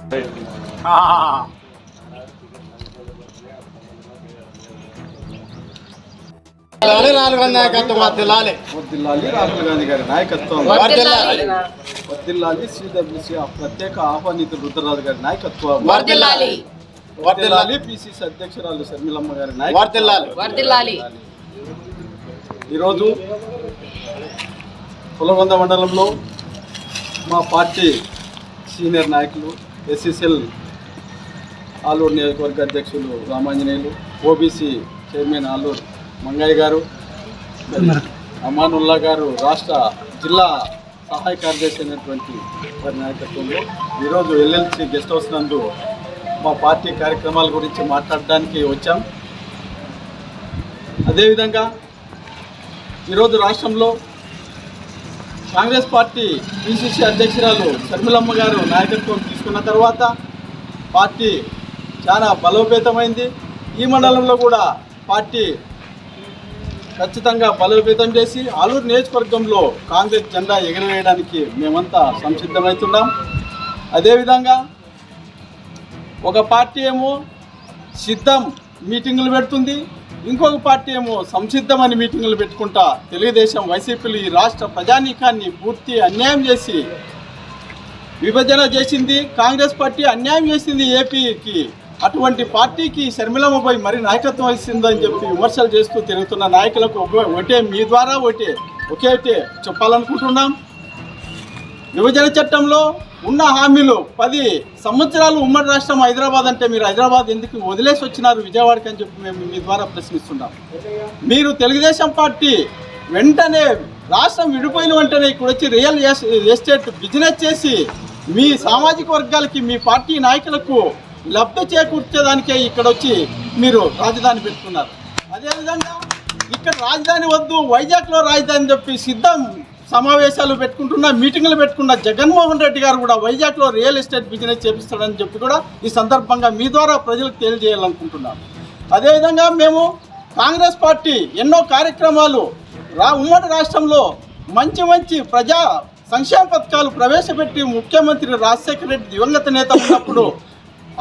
రాహుల్ నాయకత్వం వర్దిల్లాలి. రాహుల్ గాంధీ గారి నాయకత్వం వర్దిల్లాలి. సిడబ్ల్యూసీ ప్రత్యేక ఆహ్వానితులు రుద్రరాజు గారి నాయకత్వం వర్దిల్లాలి. పిసిసి అధ్యక్షురాలు శర్మిలమ్మ గారి వర్దిల్లాలి. ఈరోజు పులవంద మండలంలో మా పార్టీ సీనియర్ నాయకులు ఎస్సీసీఎల్ ఆలూరు నియోజకవర్గ అధ్యక్షులు రామాంజనేయులు, ఓబీసీ చైర్మన్ ఆలూరు మంగయ్య గారు, అమానుల్లా గారు, రాష్ట్ర జిల్లా సహాయ కార్యదర్శి అయినటువంటి వారి నాయకత్వంలో ఈరోజు ఎల్ఎల్సి గెస్ట్ హౌస్ నందు మా పార్టీ కార్యక్రమాల గురించి మాట్లాడడానికి వచ్చాం. అదేవిధంగా ఈరోజు రాష్ట్రంలో కాంగ్రెస్ పార్టీ పిసిసి అధ్యక్షురాలు షర్మిలమ్మ గారు నాయకత్వం తీసుకున్న తర్వాత పార్టీ చాలా బలోపేతమైంది. ఈ మండలంలో కూడా పార్టీ ఖచ్చితంగా బలోపేతం చేసి ఆలూరు నియోజకవర్గంలో కాంగ్రెస్ జెండా ఎగరవేయడానికి మేమంతా సంసిద్ధమవుతున్నాం. అదేవిధంగా ఒక పార్టీ ఏమో సిద్ధం మీటింగులు పెడుతుంది, ఇంకొక పార్టీ ఏమో సంసిద్ధమని మీటింగులు పెట్టుకుంటా తెలుగుదేశం వైసీపీలు ఈ రాష్ట్ర ప్రజానీకాన్ని పూర్తి అన్యాయం చేసి విభజన చేసింది. కాంగ్రెస్ పార్టీ అన్యాయం చేసింది ఏపీకి. అటువంటి పార్టీకి షర్మిలమ్మపై మరి నాయకత్వం వహిస్తుందని చెప్పి విమర్శలు చేస్తూ తిరుగుతున్న నాయకులకు ఒకటే మీ ద్వారా ఒకే చెప్పాలనుకుంటున్నాం. విభజన చట్టంలో ఉన్న హామీలు 10 సంవత్సరాలు ఉమ్మడి రాష్ట్రం హైదరాబాద్ అంటే మీరు హైదరాబాద్ ఎందుకు వదిలేసి వచ్చినారు విజయవాడకి అని చెప్పి మేము మీ ద్వారా ప్రశ్నిస్తున్నాం. మీరు తెలుగుదేశం పార్టీ వెంటనే రాష్ట్రం విడిపోయిన వెంటనే ఇక్కడ వచ్చి రియల్ ఎస్టేట్ బిజినెస్ చేసి మీ సామాజిక వర్గాలకి మీ పార్టీ నాయకులకు లబ్ధి చేకూర్చేదానికే ఇక్కడ వచ్చి మీరు రాజధాని పెట్టుకున్నారు. అదేవిధంగా ఇక్కడ రాజధాని వద్దు, వైజాగ్లో రాజధాని చెప్పి సిద్ధం సమావేశాలు పెట్టుకుంటున్నా, మీటింగులు పెట్టుకున్న జగన్మోహన్ రెడ్డి గారు కూడా వైజాగ్లో రియల్ ఎస్టేట్ బిజినెస్ చేపిస్తాడని చెప్పి కూడా ఈ సందర్భంగా మీ ద్వారా ప్రజలకు తెలియజేయాలనుకుంటున్నాం. అదేవిధంగా మేము కాంగ్రెస్ పార్టీ ఎన్నో కార్యక్రమాలు ఉమ్మడి రాష్ట్రంలో మంచి ప్రజా సంక్షేమ పథకాలు ప్రవేశపెట్టి ముఖ్యమంత్రి రాజశేఖర రెడ్డి దివంగత నేత ఉన్నప్పుడు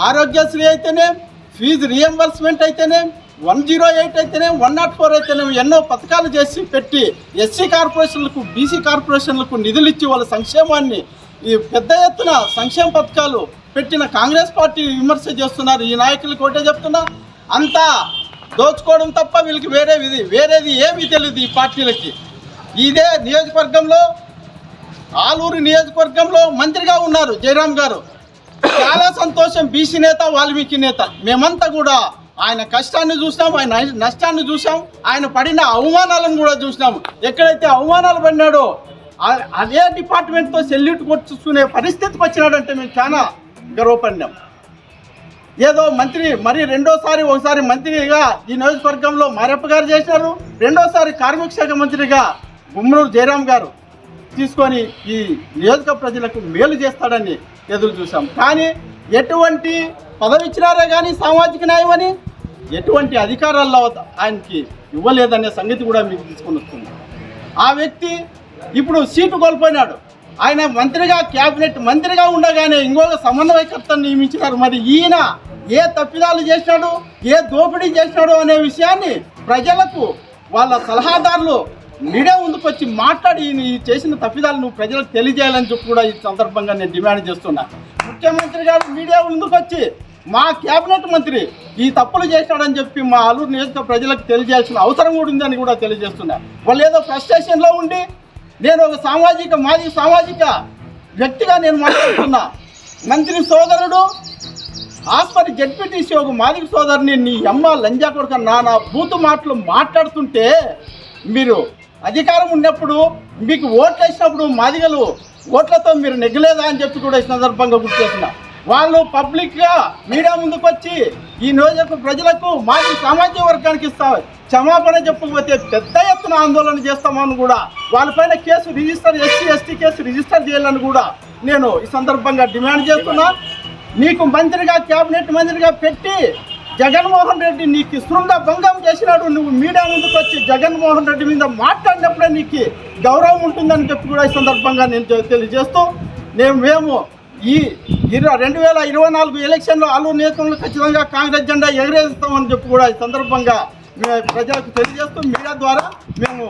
ఆరోగ్యశ్రీ అయితేనే, ఫీజు రియంబర్స్మెంట్ అయితేనే, 108 అయితేనే, 104 అయితేనే ఎన్నో పథకాలు చేసి పెట్టి ఎస్సీ కార్పొరేషన్లకు, బీసీ కార్పొరేషన్లకు నిధులు ఇచ్చి వాళ్ళ సంక్షేమాన్ని ఈ పెద్ద ఎత్తున సంక్షేమ పథకాలు పెట్టిన కాంగ్రెస్ పార్టీ విమర్శ చేస్తున్నారు. ఈ నాయకులకు ఒకటే చెప్తున్నా, అంతా దోచుకోవడం తప్ప వీళ్ళకి వేరేది ఏమీ తెలియదు ఈ పార్టీలకి. ఇదే నియోజకవర్గంలో ఆలూరు నియోజకవర్గంలో మంత్రిగా ఉన్నారు జయరాం గారు. చాలా సంతోషం. బీసీ నేత, వాల్మీకి నేత, మేమంతా కూడా ఆయన కష్టాన్ని చూసాం, ఆయన నష్టాన్ని చూసాం, ఆయన పడిన అవమానాలను కూడా చూసినాము. ఎక్కడైతే అవమానాలు పడినాడో అదే డిపార్ట్మెంట్తో సెల్యూట్ కొట్టుకునే పరిస్థితికి వచ్చినాడంటే మేము చాలా గర్వపడినాం. ఏదో మంత్రి మరి ఒకసారి మంత్రిగా ఈ నియోజకవర్గంలో మారెప్ప గారు చేసినారు, రెండోసారి కార్మిక శాఖ మంత్రిగా గుమ్మనూరు జయరాం గారు తీసుకొని ఈ నియోజక ప్రజలకు మేలు చేస్తాడని ఎదురు చూసాం. కానీ ఎటువంటి పదవి ఇచ్చినారే కానీ సామాజిక న్యాయం అని ఎటువంటి అధికారాల్లో ఆయనకి ఇవ్వలేదనే సంగతి కూడా మీకు తీసుకొని వస్తుంది. ఆ వ్యక్తి ఇప్పుడు సీటు కోల్పోయినాడు. ఆయన మంత్రిగా, క్యాబినెట్ మంత్రిగా ఉండగానే ఇంకొక సమన్వయకర్తను నియమించినారు. మరి ఈయన ఏ తప్పిదాలు చేసినాడు, ఏ దోపిడీ చేసినాడు అనే విషయాన్ని ప్రజలకు వాళ్ళ సలహాదారులు మీడియా ముందుకు వచ్చి మాట్లాడి ఈ చేసిన తప్పిదాలు నువ్వు ప్రజలకు తెలియజేయాలని చెప్పి కూడా ఈ సందర్భంగా నేను డిమాండ్ చేస్తున్నా. ముఖ్యమంత్రి గారు మీడియా ముందుకు వచ్చి మా క్యాబినెట్ మంత్రి ఈ తప్పులు చేశాడని చెప్పి మా ఆలూరు నియోజక ప్రజలకు తెలియజేయాల్సిన అవసరం కూడా ఉందని కూడా తెలియజేస్తున్నా. వాళ్ళు ఏదో ఫ్రస్ట్రేషన్లో ఉండి నేను ఒక మాది సామాజిక వ్యక్తిగా నేను మాట్లాడుతున్నా. మంత్రి సోదరుడు ఆస్పత్రి జడ్పీటీసీ ఒక మాదిక సోదరుని నీ అమ్మ లంజా కొడుక నానా బూతు మాటలు మాట్లాడుతుంటే మీరు అధికారం ఉన్నప్పుడు మీకు ఓట్లు వేసినప్పుడు మాదిగలు ఓట్లతో మీరు నెగ్గలేదా అని చెప్పి కూడా ఈ సందర్భంగా గుర్తు చేస్తున్నా. వాళ్ళు పబ్లిక్గా మీడియా ముందుకు వచ్చి ఈ నియోజక ప్రజలకు మాది సామాజిక వర్గానికి క్షమాపణ చెప్పకపోతే పెద్ద ఎత్తున ఆందోళన చేస్తామని కూడా వాళ్ళపైన case register, SC case register చేయాలని కూడా నేను ఈ సందర్భంగా డిమాండ్ చేస్తున్నా. నీకు మంత్రిగా, క్యాబినెట్ మంత్రిగా పెట్టి జగన్మోహన్ రెడ్డి నీకు శృంగ భంగం చేసినాడు. నువ్వు మీడియా ముందుకు వచ్చి జగన్మోహన్ రెడ్డి మీద మాట్లాడినప్పుడే నీకు గౌరవం ఉంటుందని చెప్పి కూడా ఈ సందర్భంగా నేను తెలియజేస్తూ మేము ఈ 2024 ఎలక్షన్లో ఆలూరు నియోజకవర్గంలో ఖచ్చితంగా కాంగ్రెస్ జెండా ఎగరేస్తామని చెప్పి కూడా ఈ సందర్భంగా మేము ప్రజలకు తెలియజేస్తూ మీడియా ద్వారా మేము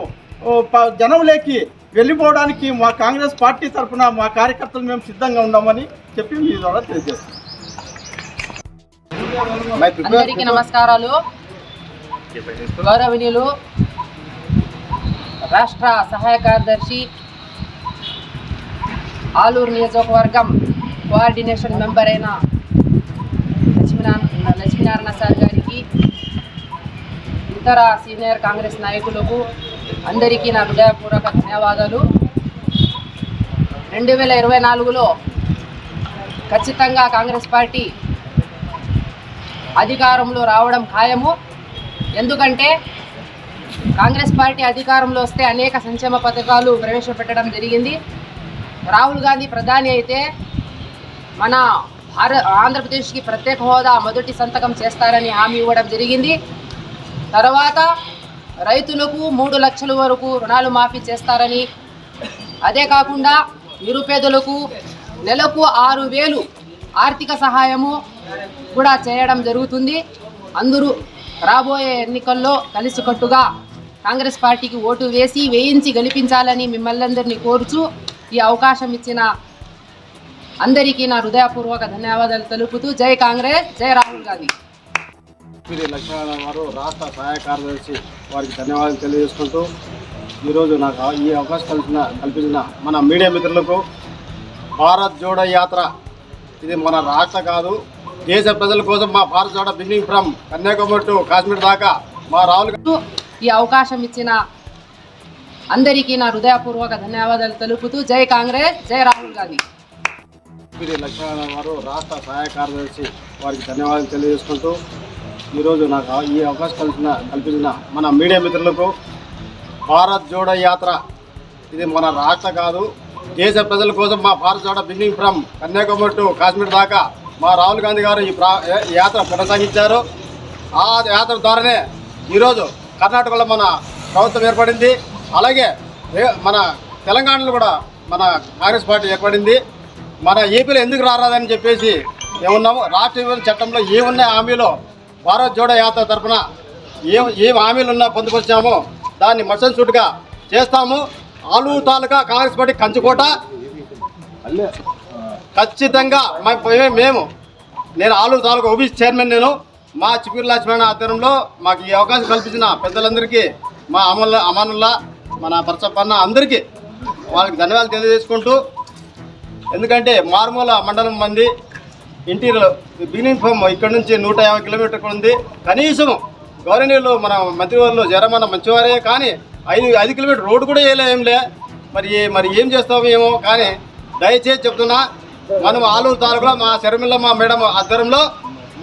జనంలోకి వెళ్ళిపోవడానికి మా కాంగ్రెస్ పార్టీ తరఫున మా కార్యకర్తలు మేము సిద్ధంగా ఉన్నామని చెప్పి మీ ద్వారా తెలియజేస్తాం. అందరికీ నమస్కారాలు. గౌరవనీయులు రాష్ట్ర సహాయ కార్యదర్శి, ఆలూరు నియోజకవర్గం కోఆర్డినేషన్ మెంబర్ అయిన లక్ష్మీనారాయణ సార్ గారికి, ఇతర సీనియర్ కాంగ్రెస్ నాయకులకు అందరికీ నా హృదయపూర్వక ధన్యవాదాలు. 2024లో ఖచ్చితంగా కాంగ్రెస్ పార్టీ అధికారంలో రావడం ఖాయము. ఎందుకంటే కాంగ్రెస్ పార్టీ అధికారంలో వస్తే అనేక సంక్షేమ పథకాలు ప్రవేశపెట్టడం జరిగింది. రాహుల్ గాంధీ ప్రధాని అయితే మన ఆంధ్రప్రదేశ్కి ప్రత్యేక హోదా మొదటి సంతకం చేస్తారని హామీ ఇవ్వడం జరిగింది. తర్వాత రైతులకు 3 లక్షల వరకు రుణాలు మాఫీ చేస్తారని, అదే కాకుండా నిరుపేదలకు నెలకు 6,000 ఆర్థిక సహాయము కూడా చేయడం జరుగుతుంది. అందరూ రాబోయే ఎన్నికల్లో కలిసికట్టుగా కాంగ్రెస్ పార్టీకి ఓటు వేయించి గెలిపించాలని మిమ్మల్ని అందరినీ కోరుచూ ఈ అవకాశం ఇచ్చిన అందరికీ నా హృదయపూర్వక ధన్యవాదాలు తెలుపుతూ జై కాంగ్రెస్, జై రాహుల్ గాంధీ. లక్ష్మీనారాయణ గారు రాష్ట్ర సహాయ కార్యదర్శి, వారికి ధన్యవాదాలు తెలియజేసుకుంటూ ఈరోజు నాకు ఈ అవకాశం కల్పించిన మన మీడియా మిత్రులకు, భారత్ జోడో యాత్ర ఇది మన రాష్ట్ర కాదు, దేశ ప్రజల కోసం మా Bharat Jodo beginning from Kanyakumari to Kashmir దాకా మా రాహుల్ ఈ అవకాశం ఇచ్చిన అందరికీ నా హృదయపూర్వక ధన్యవాదాలు తెలుపుతూ జై కాంగ్రెస్, జై రాహుల్ గాంధీ. లక్ష్మీనారాయణ గారు రాష్ట్ర సహాయ కార్యదర్శి, వారికి ధన్యవాదాలు తెలియజేసుకుంటూ ఈరోజు నాకు ఈ అవకాశం కల్పించిన మన మీడియా మిత్రులకు, భారత్ జోడో యాత్ర ఇది మన రాష్ట్ర కాదు, దేశ ప్రజల కోసం మా Bharat Jodo beginning from Kanyakumari to Kashmir దాకా మా రాహుల్ గాంధీ గారు ఈ యాత్ర కొనసాగించారు. ఆ యాత్ర ద్వారానే ఈరోజు కర్ణాటకలో మన ప్రభుత్వం ఏర్పడింది. అలాగే మన తెలంగాణలో కూడా మన కాంగ్రెస్ పార్టీ ఏర్పడింది. మన ఏపీలో ఎందుకు రారాదని చెప్పేసి ఏమున్నాము, రాష్ట్ర విభజన చట్టంలో ఏమున్న హామీలో భారత్ జోడో యాత్ర తరఫున ఏం హామీలు ఉన్నా పొందుపరిచామో దాన్ని మసన్ సూటుగా చేస్తాము. ఆలూరు తాలూకా కాంగ్రెస్ పార్టీ కంచుకోట ఖచ్చితంగా నేను ఆలూరు తాలూకా ఓబీసీ చైర్మన్, నేను మా చిపిరి లక్ష్మణ ఆధ్వర్యంలో మాకు ఈ అవకాశం కల్పించిన పెద్దలందరికీ, మా అమానుల్లా, మన పరచప్పన్న అందరికీ వాళ్ళకి ధన్యవాదాలు తెలియజేసుకుంటూ, ఎందుకంటే మారుమూల మండలం మంది ఇంటీరియర్ బిగినింగ్ ఫ్రమ్ ఇక్కడ నుంచి 150 కిలోమీటర్లు ఉంది. కనీసం గవర్నీయులు మన మంత్రివర్లు జరమన్న మంచివారే, కానీ 5 కిలోమీటర్ రోడ్డు కూడా వేయలేంలే. మరి ఏం చేస్తామో ఏమో, కానీ దయచేసి చెప్తున్నా, మనం ఆలూరు తాలూకాలో మా శర్మిల మా మేడం ఆధ్వర్యంలో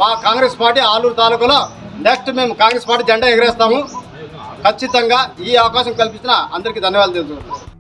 మా కాంగ్రెస్ పార్టీ ఆలూరు తాలూకాలో నెక్స్ట్ మేము కాంగ్రెస్ పార్టీ జెండా ఎగరేస్తాము. ఖచ్చితంగా ఈ అవకాశం కల్పించిన అందరికీ ధన్యవాదాలు తెలుపుతున్నాను.